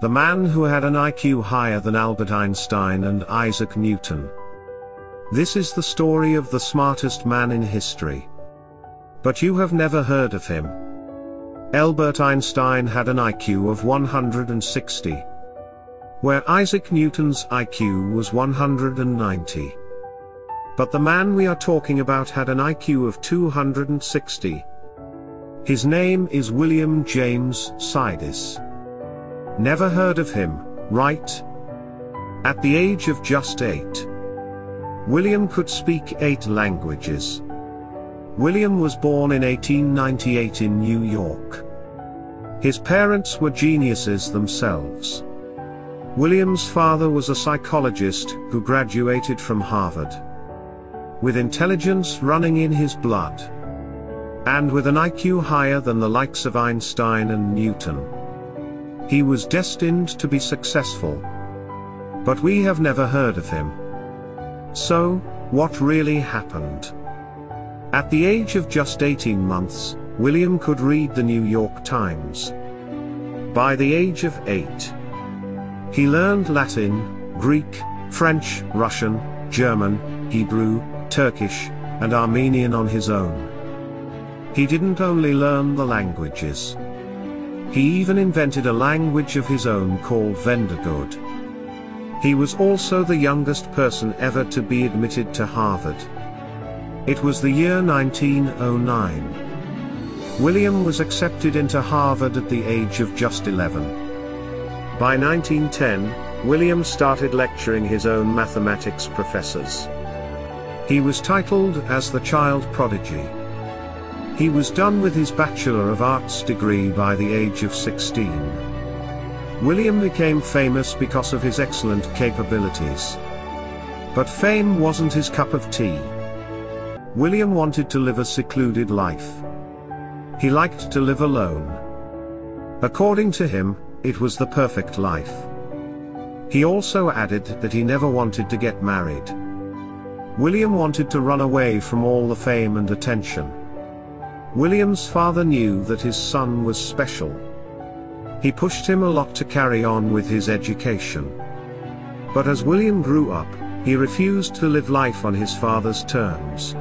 the man who had an IQ higher than Albert Einstein and Isaac Newton. This is the story of the smartest man in history. But you have never heard of him. Albert Einstein had an IQ of 160, where Isaac Newton's IQ was 190. But the man we are talking about had an IQ of 260. His name is William James Sidis. Never heard of him, right? At the age of just 8, William could speak 8 languages. William was born in 1898 in New York. His parents were geniuses themselves. William's father was a psychologist who graduated from Harvard, with intelligence running in his blood, and with an IQ higher than the likes of Einstein and Newton. He was destined to be successful. But we have never heard of him. So, what really happened? At the age of just 18 months, William could read the New York Times. By the age of 8, he learned Latin, Greek, French, Russian, German, Hebrew, Turkish, and Armenian on his own. He didn't only learn the languages. He even invented a language of his own called Vendergood. He was also the youngest person ever to be admitted to Harvard. It was the year 1909. William was accepted into Harvard at the age of just 11. By 1910, William started lecturing his own mathematics professors. He was titled as the child prodigy. He was done with his Bachelor of Arts degree by the age of 16. William became famous because of his excellent capabilities. But fame wasn't his cup of tea. William wanted to live a secluded life. He liked to live alone. According to him, it was the perfect life. He also added that he never wanted to get married. William wanted to run away from all the fame and attention. William's father knew that his son was special. He pushed him a lot to carry on with his education. But as William grew up, he refused to live life on his father's terms.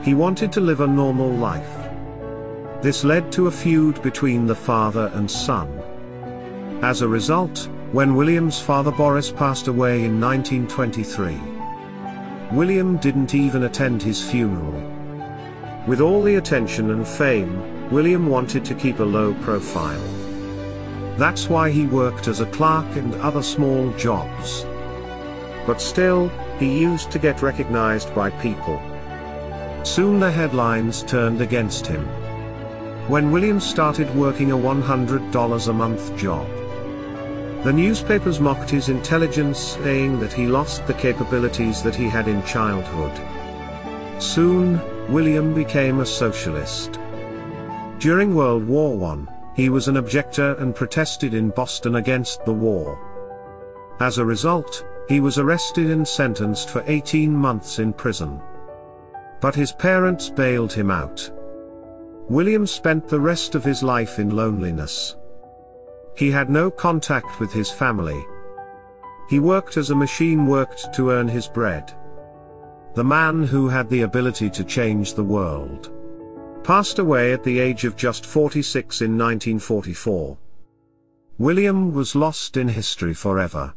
He wanted to live a normal life. This led to a feud between the father and son. As a result, when William's father Boris passed away in 1923, William didn't even attend his funeral. With all the attention and fame, William wanted to keep a low profile. That's why he worked as a clerk and other small jobs. But still, he used to get recognized by people. Soon the headlines turned against him. When William started working a $100 a month job, the newspapers mocked his intelligence, saying that he lost the capabilities that he had in childhood. Soon, William became a socialist. During World War I, he was an objector and protested in Boston against the war. As a result, he was arrested and sentenced for 18 months in prison. But his parents bailed him out. William spent the rest of his life in loneliness. He had no contact with his family. He worked as a machine worked to earn his bread. The man who had the ability to change the world passed away at the age of just 46 in 1944. William was lost in history forever.